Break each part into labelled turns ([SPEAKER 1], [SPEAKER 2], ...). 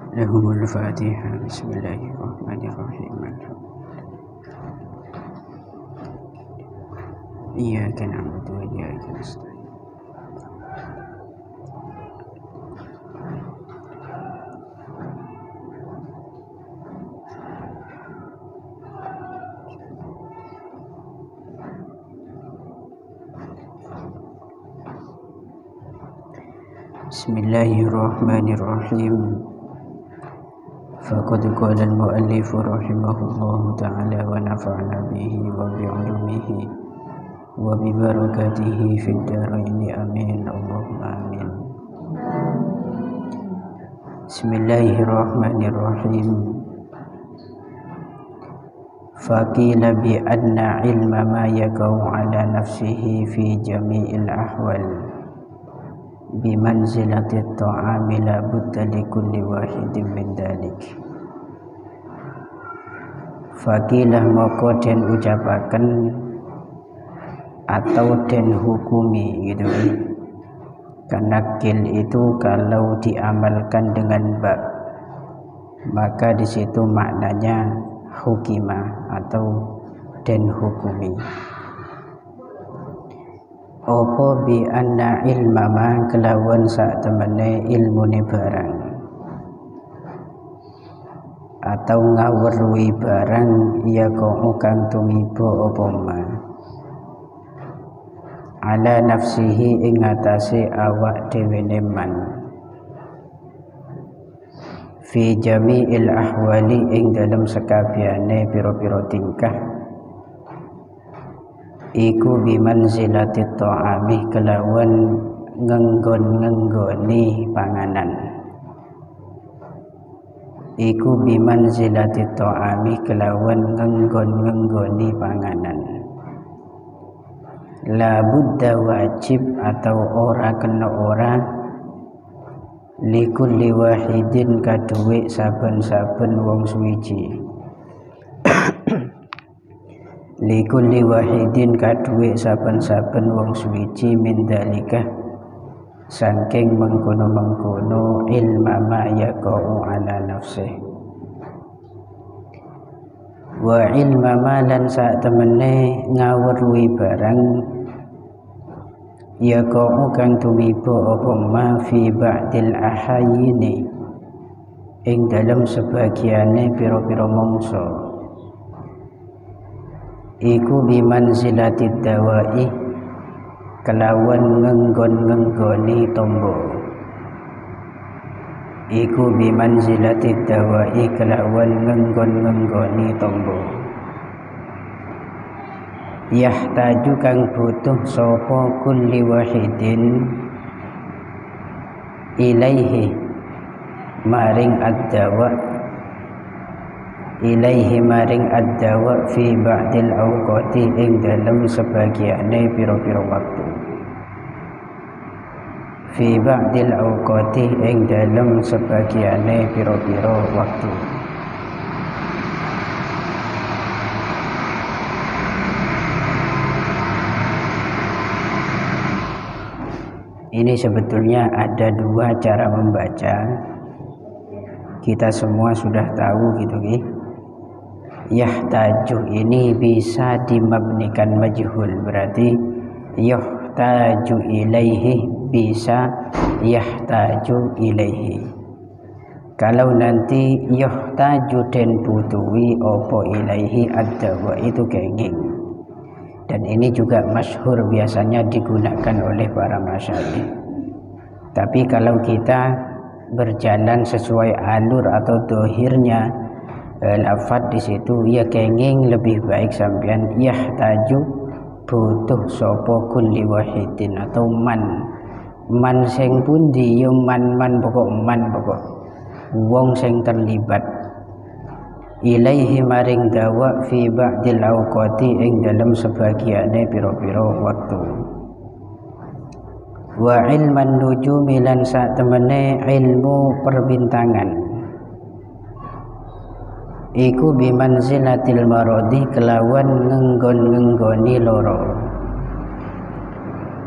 [SPEAKER 1] Lahumul Fatihah. Bismillahirrahmanirrahim. Iyyaka na'budu wa iyyaka nasta'in. Bismillahirrahmanirrahim. Faqad qala al-mu'allif rahimahullahu ta'ala wa nafa'ana bihi wa bi'ulumihi wa bi barakatihi fid dharain amin Allahumma amin. Bismillahirrahmanirrahim. Faqila bi anna ilma ma yaqau ala nafsihi fi jami'il ahwal bimanzilati at-ta'ami la budda li kulli wahidin min dhalik. Fakilah moko den ucapaken atau den hukumi gitu. Kanakil itu kalau diamalkan dengan bab, maka di situ maknanya hukima atau den hukumi. Opo bi anna ilma ma kelawan sak temene ilmune barang atau ngawruhi barang ya kok kang tumiba apa ma ala nafsihi ing atase awak dhewe man fi jami'il ahwali ing dalam sekabehane pira-pira tingkah iku bimanzilati ta'ami kelawan ngenggon-ngenggoni panganan. Iku bimanzilati ta'ami kelawan ngenggon-ngenggoni panganan. La budda wajib atau ora kena ora likulli wahidin kaduwe saben-saben wong suwiji. Likulli wahidin kaduwe saben-saben wong suwiji min dalika saking mengkono-mengkono ilma ma yaqau ala nafsih wa ilma ma lan sak temene ngawruhi barang yaqau kang tumiba apa ma fi ba'dil ahayini ing dalam sebagiane pira-pira mangsa iku bimanzilati dawai kelawan ngenggon-ngenggoni tombo. Iku bimanzilati dawai kelawan ngenggon-ngenggoni tombo. Yahtaju kang butuh sapa kulli wahidin ilaihi maring ad-dawa ilaihi maring ad-dawa fi ba'dil awqati ing dalam sebagiane pira-pira waktu fi ba'dil awqati ing dalam sebagiane pira-pira waktu. Ini sebetulnya ada dua cara membaca. Kita semua sudah tahu gitu yahtaju ini bisa dimabnikan majhul, berarti yahtaju ilaihi bisa yahtaju ilaihi. Kalau nanti yahtaju den butuhi opo ilaihi ad-dawa itu kenging, dan ini juga masyhur biasanya digunakan oleh para masyayikh. Tapi kalau kita berjalan sesuai alur atau dohirnya lafad di situ ya kenging lebih baik sampean yahtaju butuh sapa kulli wahidin atau man sing pundi ya man pokok wong sing terlibat ilaihi maring dawa fi ba'dil awqati ing dalam sebagiane pira-pira waktu. Wa ilman nujumi lan sak temene ilmu perbintangan iku bimanzilatil maradi kelawan ngenggon-ngenggoni loro.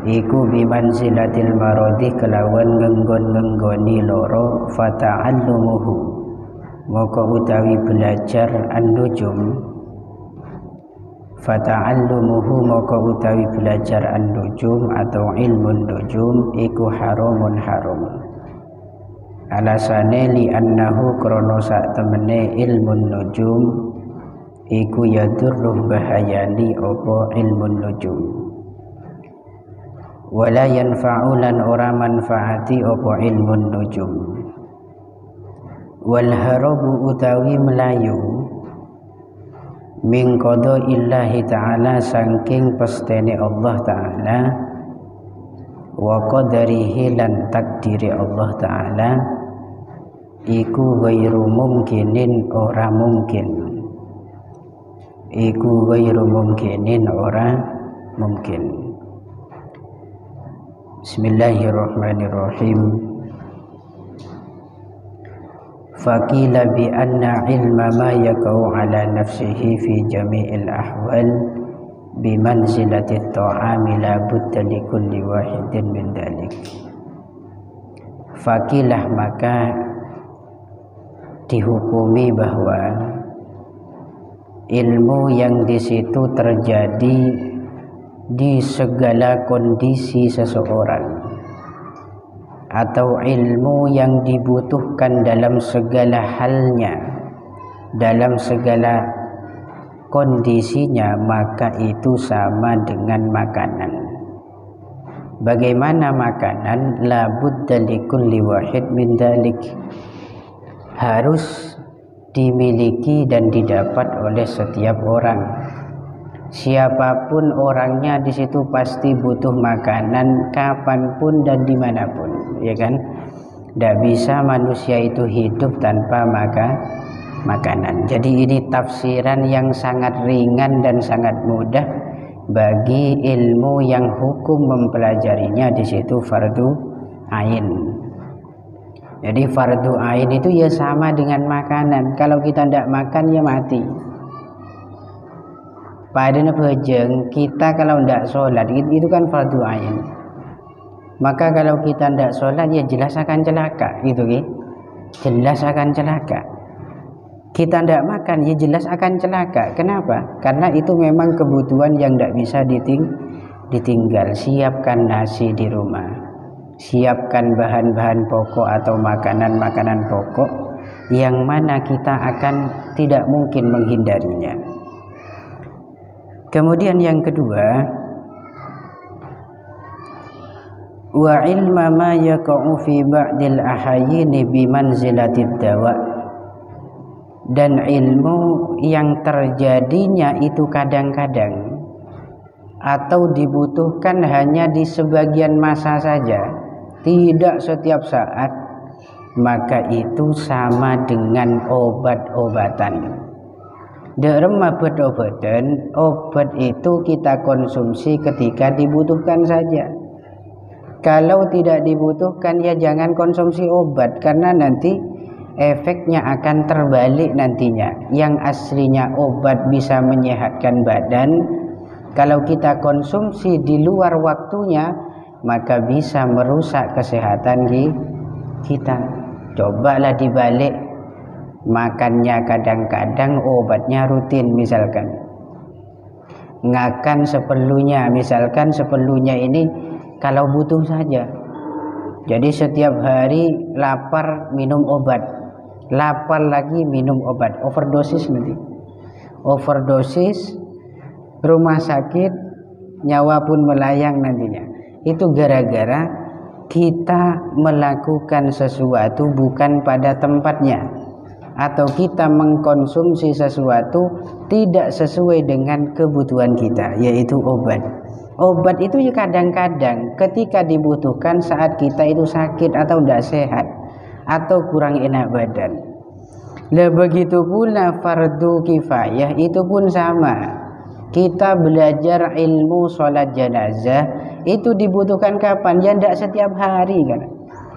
[SPEAKER 1] iku bimanzilatil maradi kelawan ngenggon-ngenggoni loro fata'allumuhu maka utawi belajar an-nujum fata'allumuhu maka utawi belajar an-nujum atau ilmun nujum iku haramun haram alasane li annahu krana sak temene ilmun nujum iku yadurruh bahayani apa ilmun nujum wala yanfa'u lan ora manfaati apa ilmun nujum wal harabu utawi melayu min qadaillahi ta'ala saking pestene Allah ta'ala wa qadarihi lan takdiri Allah ta'ala iku ghairu mungkinin ora mungkin iku ghairu mungkinin ora mungkin. Bismillahirrahmanirrahim. Faqila bi anna ilma ma yakau ala nafsihi fi jami'il ahwal bi manzilati at-ta'ami la budda li kulli wahidin min dhalik. Faqilah maka dihukumi bahwa ilmu yang di situ terjadi di segala kondisi seseorang atau ilmu yang dibutuhkan dalam segala halnya, dalam segala kondisinya, maka itu sama dengan makanan. Bagaimana makanan? La budda likulli wahid min dzalik, harus dimiliki dan didapat oleh setiap orang. Siapapun orangnya di situ pasti butuh makanan kapanpun dan dimanapun, ya kan? Tidak bisa manusia itu hidup tanpa makanan. Jadi ini tafsiran yang sangat ringan dan sangat mudah bagi ilmu yang hukum mempelajarinya di situ fardu ain. Jadi fardu ain itu ya sama dengan makanan. Kalau kita tidak makan ya mati. Padahal bejeng kita kalau tidak sholat itu kan fardu ain. Maka kalau kita tidak sholat ya jelas akan celaka, gitu kan? Jelas akan celaka. Kita tidak makan ya jelas akan celaka. Kenapa? Karena itu memang kebutuhan yang tidak bisa ditinggal. Siapkan nasi di rumah, siapkan bahan-bahan pokok atau makanan-makanan pokok yang mana kita akan tidak mungkin menghindarinya. Kemudian yang kedua, wa ilma ma yaqa'u fi ba'dil ahayini bi manzilatid dawa, dan ilmu yang terjadinya itu kadang-kadang atau dibutuhkan hanya di sebagian masa saja, tidak setiap saat, maka itu sama dengan obat-obatan. Dalam obat-obatan, obat itu kita konsumsi ketika dibutuhkan saja. Kalau tidak dibutuhkan ya jangan konsumsi obat, karena nanti efeknya akan terbalik nantinya. Yang aslinya obat bisa menyehatkan badan, kalau kita konsumsi di luar waktunya maka bisa merusak kesehatan kita. Cobalah dibalik, makannya kadang-kadang, obatnya rutin, misalkan ngakan seperlunya, misalkan seperlunya ini kalau butuh saja. Jadi setiap hari lapar minum obat, lapar lagi minum obat, overdosis nanti, overdosis, rumah sakit, nyawa pun melayang nantinya. Itu gara-gara kita melakukan sesuatu bukan pada tempatnya, atau kita mengkonsumsi sesuatu tidak sesuai dengan kebutuhan kita, yaitu obat. Obat itu ya kadang-kadang ketika dibutuhkan saat kita itu sakit atau tidak sehat atau kurang enak badan. Nah begitu pula fardu kifayah itu pun sama. Kita belajar ilmu sholat jenazah itu dibutuhkan kapan? Ya tidak setiap hari kan,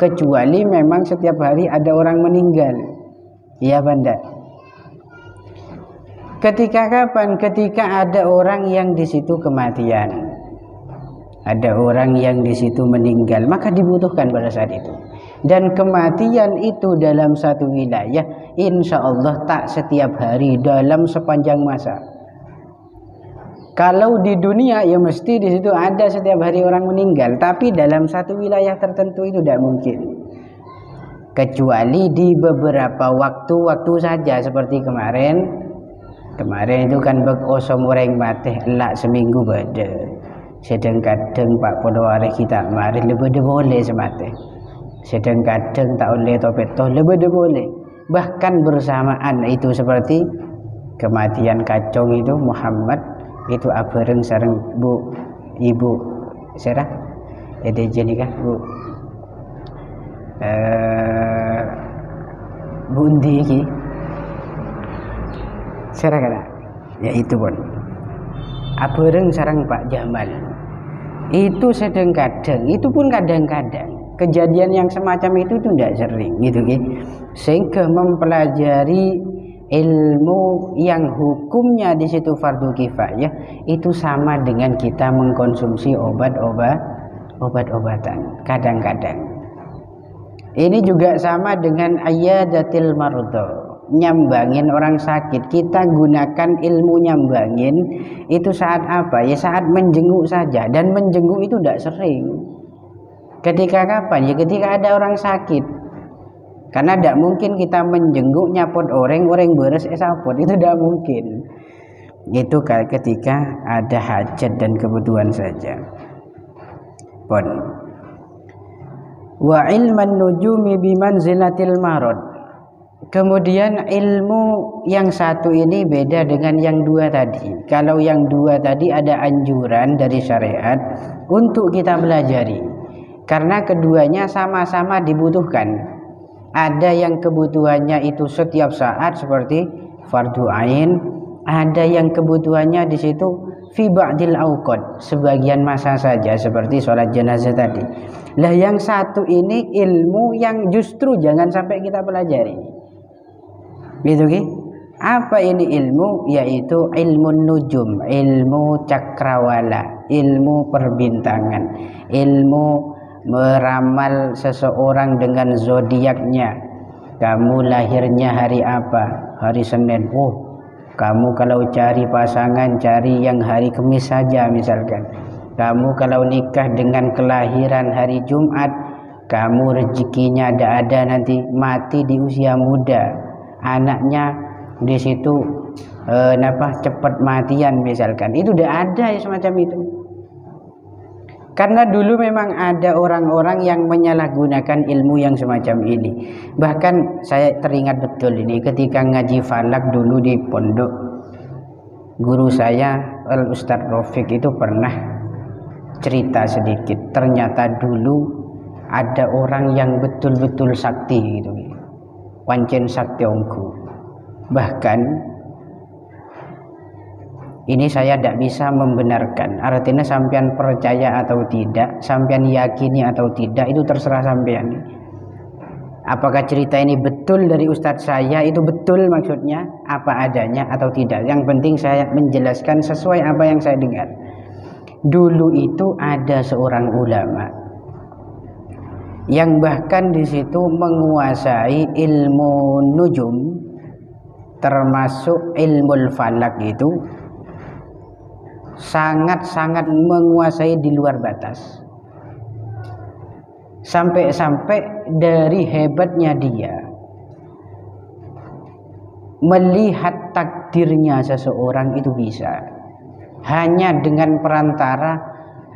[SPEAKER 1] kecuali memang setiap hari ada orang meninggal. Iya benda. Ketika kapan? Ketika ada orang yang di situ kematian. ada orang yang di situ meninggal, maka dibutuhkan pada saat itu. Dan kematian itu dalam satu wilayah, insya Allah tak setiap hari dalam sepanjang masa. Kalau di dunia ya mesti di situ ada setiap hari orang meninggal, tapi dalam satu wilayah tertentu itu tidak mungkin. Kecuali di beberapa waktu-waktu saja, seperti kemarin. Kemarin itu kan osom orang mati elak seminggu beda. Sedang kadang Pak Podowari kita mari lebih boleh semate. Sedang kadang tak oleh topet toh lebih boleh. Bahkan bersamaan itu seperti kematian kacong itu Muhammad itu abareng sareng Bu Ibu Serah ede jenikah Bu Bundi iki Serah kana ya itu pun abareng sareng Pak Jamal itu sedang kadang, itu pun kadang-kadang kejadian yang semacam itu tidak sering gitu sehingga mempelajari ilmu yang hukumnya di situ fardu kifayah itu sama dengan kita mengkonsumsi obat-obatan kadang-kadang. Ini juga sama dengan ayadatil marudha, nyambangin orang sakit. Kita gunakan ilmu nyambangin itu saat apa? Ya saat menjenguk saja, dan menjenguk itu tidak sering. Ketika kapan? Ya ketika ada orang sakit. Karena tidak mungkin kita menjenguk nyapot orang beres esapot, itu tidak mungkin. Itu ketika ada hajat dan kebutuhan saja. Pon. Wa ilman nujumi bimanzilatil marad. Kemudian ilmu yang satu ini beda dengan yang dua tadi. Kalau yang dua tadi ada anjuran dari syariat untuk kita pelajari, karena keduanya sama-sama dibutuhkan. Ada yang kebutuhannya itu setiap saat seperti fardu ain, ada yang kebutuhannya di situ fi ba'dil auqat, sebagian masa saja seperti sholat jenazah tadi. Lah yang satu ini ilmu yang justru jangan sampai kita pelajari. Gitu ki? Apa ini ilmu? Yaitu ilmu nujum, ilmu cakrawala, ilmu perbintangan, ilmu meramal seseorang dengan zodiaknya. Kamu lahirnya hari apa? Hari Senin. Oh, kamu kalau cari pasangan cari yang hari Kamis saja misalkan. Kamu kalau nikah dengan kelahiran hari Jumat, kamu rezekinya ada nanti mati di usia muda. Anaknya di situ cepat matian misalkan. Itu udah ada ya semacam itu. Karena dulu memang ada orang-orang yang menyalahgunakan ilmu yang semacam ini. Bahkan saya teringat betul ini ketika ngaji falak dulu di pondok. Guru saya Al-Ustadz Rafiq itu pernah cerita sedikit. Ternyata dulu ada orang yang betul-betul sakti gitu. Pancen sakti ongku. Bahkan ini saya tidak bisa membenarkan. Artinya sampean percaya atau tidak, sampean yakini atau tidak, itu terserah sampean. Apakah cerita ini betul dari ustadz saya, itu betul maksudnya, apa adanya atau tidak. Yang penting saya menjelaskan sesuai apa yang saya dengar. Dulu itu ada seorang ulama yang bahkan di situ menguasai ilmu nujum, termasuk ilmu falak itu sangat-sangat menguasai di luar batas. Sampai-sampai dari hebatnya dia melihat takdirnya seseorang itu bisa hanya dengan perantara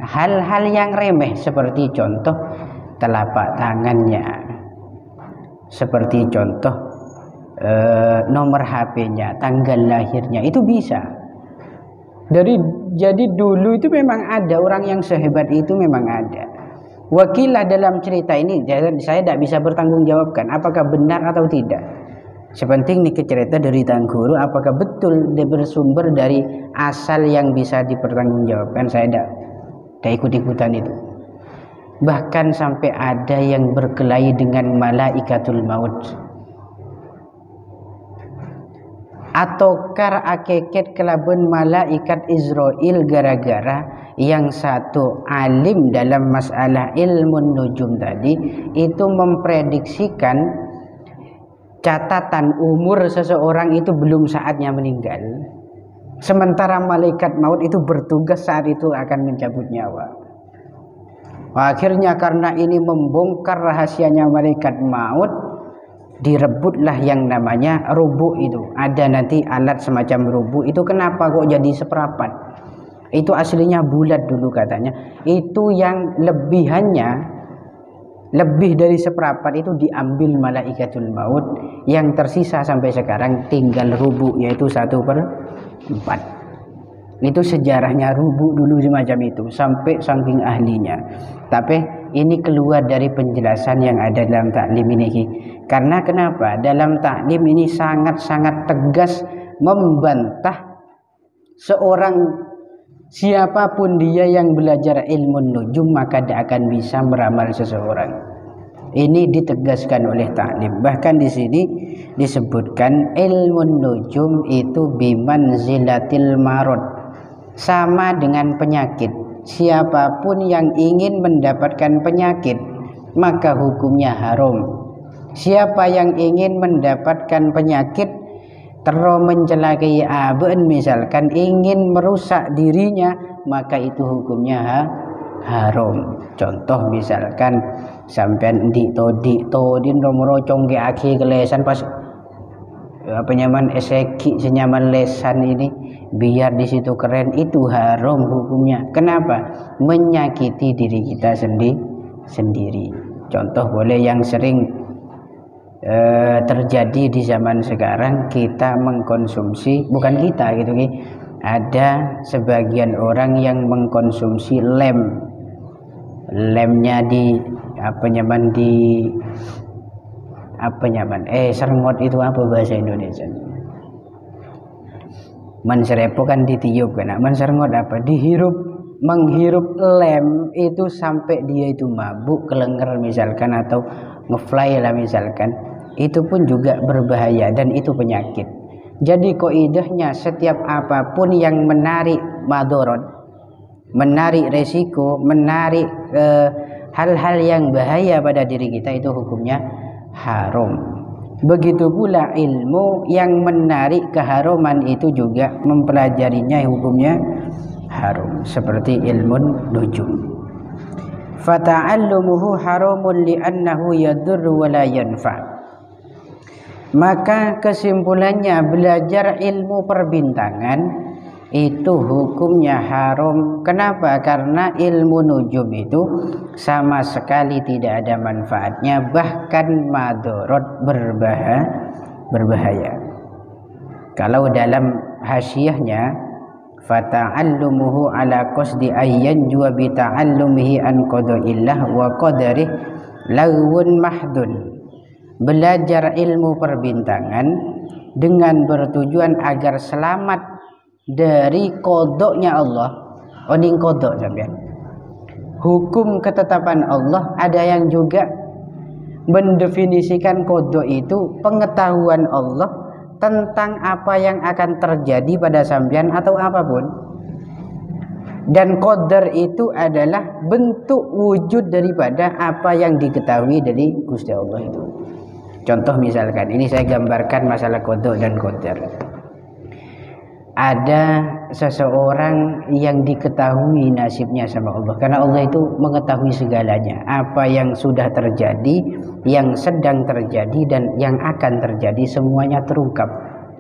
[SPEAKER 1] hal-hal yang remeh, seperti contoh telapak tangannya, seperti contoh nomor HP-nya, tanggal lahirnya, itu bisa. Jadi dulu itu memang ada orang yang sehebat itu, memang ada. Wakilah dalam cerita ini saya tidak bisa bertanggung jawabkan apakah benar atau tidak. Sepenting nih cerita dari Tangguru, apakah betul dia bersumber dari asal yang bisa dipertanggungjawabkan, saya tidak ikut-ikutan itu. Bahkan sampai ada yang berkelahi dengan malaikatul maut. Atau kar akeket kelaben malaikat Israel gara-gara yang satu alim dalam masalah ilmu nujum tadi, itu memprediksikan catatan umur seseorang itu belum saatnya meninggal, sementara malaikat maut itu bertugas saat itu akan mencabut nyawa. Akhirnya karena ini membongkar rahasianya malaikat maut, direbutlah yang namanya rubuk itu. Ada nanti alat semacam rubuk itu. Kenapa kok jadi seprapat? Itu aslinya bulat dulu katanya. Itu yang lebihannya, lebih dari seprapat itu diambil malaikatul maut. Yang tersisa sampai sekarang tinggal rubuk, yaitu 1/4. Itu sejarahnya rubuk dulu semacam itu, sampai saking ahlinya. Tapi ini keluar dari penjelasan yang ada dalam taklim ini. Karena kenapa? Dalam taklim ini sangat-sangat tegas membantah seorang siapapun dia yang belajar ilmu nujum, maka dia akan bisa meramal seseorang. Ini ditegaskan oleh taklim. Bahkan di sini disebutkan ilmu nujum itu bimanzilatil marad, sama dengan penyakit. Siapapun yang ingin mendapatkan penyakit, maka hukumnya haram. Siapa yang ingin mendapatkan penyakit, terus mencelakai aben, misalkan ingin merusak dirinya, maka itu hukumnya haram. Contoh misalkan sampean dikto nomor congge aki kelesan pas penyaman eseki senyaman lesan ini, biar di situ keren, itu haram hukumnya. Kenapa? Menyakiti diri kita sendiri. Contoh boleh yang sering terjadi di zaman sekarang, kita mengkonsumsi, bukan kita gitu, ada sebagian orang yang mengkonsumsi lemnya di serengot itu apa bahasa Indonesia? Menserepo kan ditiup kan, menserengot apa? Menghirup lem itu sampai dia itu mabuk, kelenger misalkan, atau ngefly lah misalkan, itu pun juga berbahaya dan itu penyakit. Jadi kaidahnya setiap apapun yang menarik madorot, menarik resiko, menarik hal-hal yang bahaya pada diri kita, itu hukumnya haram. Begitu pula ilmu yang menarik keharuman itu juga mempelajarinya hukumnya haram, seperti ilmu nujum. Fata'allumuhu haramun li'annahu yadurru wa la yanfa'. Maka kesimpulannya, belajar ilmu perbintangan itu hukumnya haram. Kenapa? Karena ilmu nujum itu sama sekali tidak ada manfaatnya, bahkan madorot, berbahaya. Kalau dalam hasyiahnya, fata'allumuhu ala qasdi ayyan jua bi ta'allumihi an qadaillah wa qadarih lawun mahdun. Belajar ilmu perbintangan dengan bertujuan agar selamat dari kodoknya Allah. Oning kodok sampean, hukum ketetapan Allah. Ada yang juga mendefinisikan kodok itu pengetahuan Allah tentang apa yang akan terjadi pada sampean atau apapun. Dan qadar itu adalah bentuk wujud daripada apa yang diketahui dari Gusti Allah itu. Contoh misalkan, ini saya gambarkan masalah qada dan qadar. Ada seseorang yang diketahui nasibnya sama Allah, karena Allah itu mengetahui segalanya, apa yang sudah terjadi, yang sedang terjadi, dan yang akan terjadi, semuanya terungkap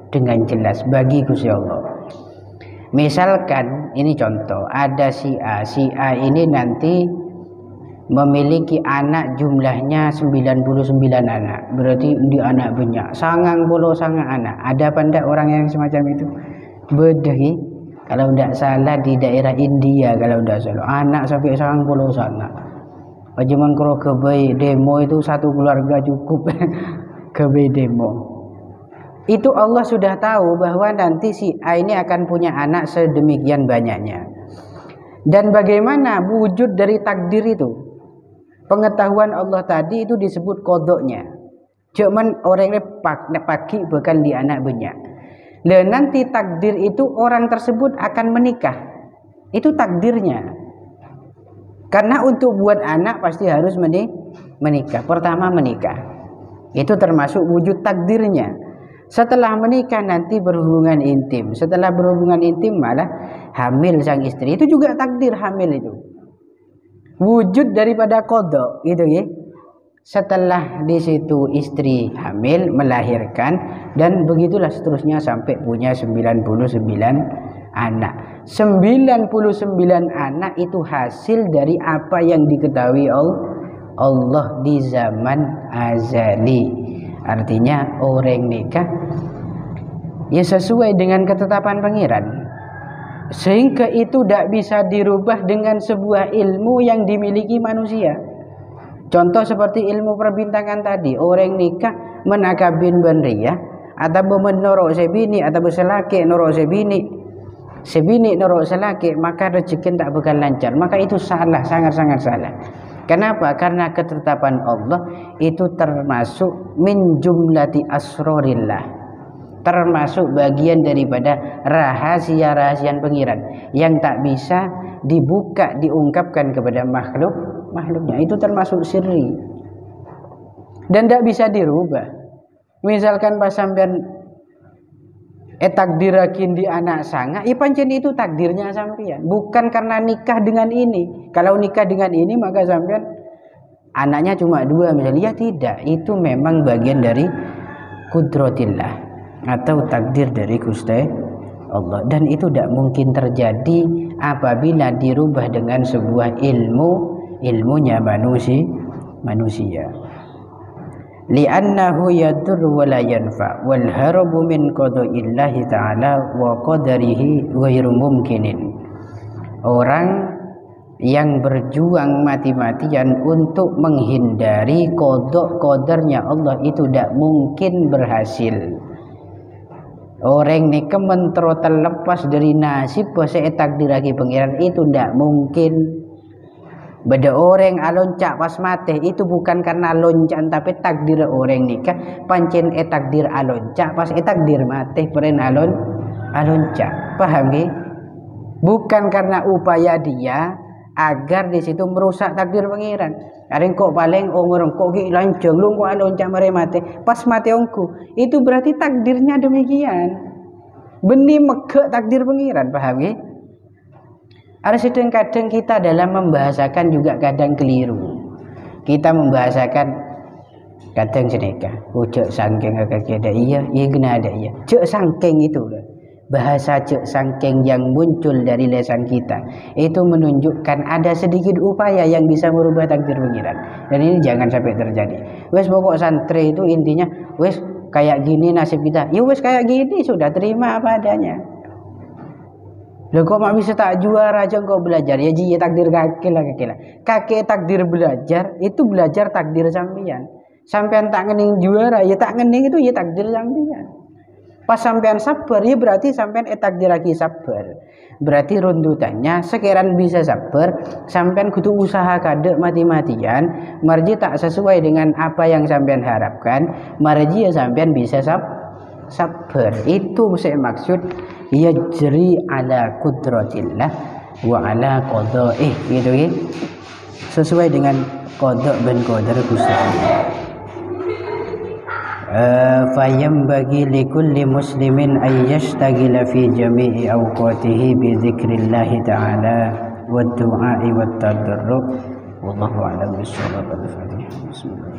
[SPEAKER 1] dengan jelas bagi Gusti Allah. Misalkan ini contoh, ada si A ini nanti memiliki anak jumlahnya 99 anak, berarti di anak banyak, sangang anak. Ada apa enggak orang yang semacam itu? Bedahi, kalau tidak salah di daerah India, kalau tidak salah anak sampai 90 anak. Cuman kalau kebay demo itu satu keluarga cukup kebay demo. Itu Allah sudah tahu bahwa nanti si A ini akan punya anak sedemikian banyaknya. Dan bagaimana wujud dari takdir itu? Pengetahuan Allah tadi itu disebut kodoknya. Cuman orang ini pagi bukan di anak banyak. Dan nanti takdir itu orang tersebut akan menikah. Itu takdirnya. Karena untuk buat anak pasti harus menikah. Pertama menikah. Itu termasuk wujud takdirnya. Setelah menikah nanti berhubungan intim. Setelah berhubungan intim malah hamil sang istri. Itu juga takdir hamil itu. Wujud daripada qada itu ya. Setelah di situ istri hamil, melahirkan, dan begitulah seterusnya sampai punya 99 anak. 99 anak itu hasil dari apa yang diketahui Allah di zaman azali. Artinya orang nikah ya sesuai dengan ketetapan pangeran, sehingga itu tidak bisa dirubah dengan sebuah ilmu yang dimiliki manusia. Contoh seperti ilmu perbintangan tadi, orang nikah menakabin benriyah atau menorok sebini atau selaki norok sebini norok selaki, maka rezeki tak bakal lancar. Maka itu salah, sangat-sangat salah. Kenapa? Karena ketetapan Allah itu termasuk min jumlati asrorillah, termasuk bagian daripada rahasia-rahasian pengiran yang tak bisa dibuka, diungkapkan kepada makhluknya. Itu termasuk sirri dan tidak bisa dirubah. Misalkan pas sampean takdirakin di anak sanga, pancen itu takdirnya sampean, bukan karena nikah dengan ini. Kalau nikah dengan ini maka sampean anaknya cuma 2 misalnya, ya tidak, itu memang bagian dari kudratillah atau takdir dari Gusti Allah, dan itu tidak mungkin terjadi apabila dirubah dengan sebuah ilmunya manusia. Li'annahu yadur wa la yanfa wal harabu min qada'illahi ta'ala wa qadarihi ghairu mumkinin. Orang yang berjuang mati-matian untuk menghindari qada-qadarnya Allah itu tidak mungkin berhasil. Orang nikah mentero terlepas dari nasib bahasa takdirake pangeran itu tidak mungkin. Beda orang aloncak pas mati itu bukan karena loncat, tapi takdir orang nikah pancen takdir aloncak pas takdir mati peren aloncak. Paham ya? Bukan karena upaya dia agar di situ merusak takdir pangeran. Areng kok paling orang kok ki lancang lu kok aloncak mare mati pas mati ongku. Itu berarti takdirnya demikian. Benih megek takdir pangeran, paham ya? Ada kadang kita dalam membahasakan juga kadang keliru. Kita membahasakan kadang seneka, cek sangking agak ada iya kena ada iya. Cek sangking itu bahasa cek sangking yang muncul dari lisan kita itu menunjukkan ada sedikit upaya yang bisa merubah takdir pangeran. Dan ini jangan sampai terjadi. Wes pokok santri itu intinya wes kayak gini nasib kita. Ya wes kayak gini sudah, terima apa adanya. Loh kok mak bisa tak juara aja kau belajar ya ji takdir kakek takdir belajar itu belajar takdir sampean tak ngening juara ya tak ngening itu ya takdir sampean. Pas sampean sabar ya berarti sampean takdir lagi sabar, berarti runtutannya sekiran bisa sabar sampean kudu usaha kadek mati-matian marji tak sesuai dengan apa yang sampean harapkan marji ya sampean bisa sabar. Itu saya maksud yajri ala kudratillah wa ala qada'ih, gitu ya, sesuai dengan qada' dan qadar Gusti Allah. Fayambagi likulli muslimin ay yashtagila fi jami'i awqatihi bi dzikrillah ta'ala wa du'a'i wa tadarruk. Wallahu a'lam bishawab. Bismillah.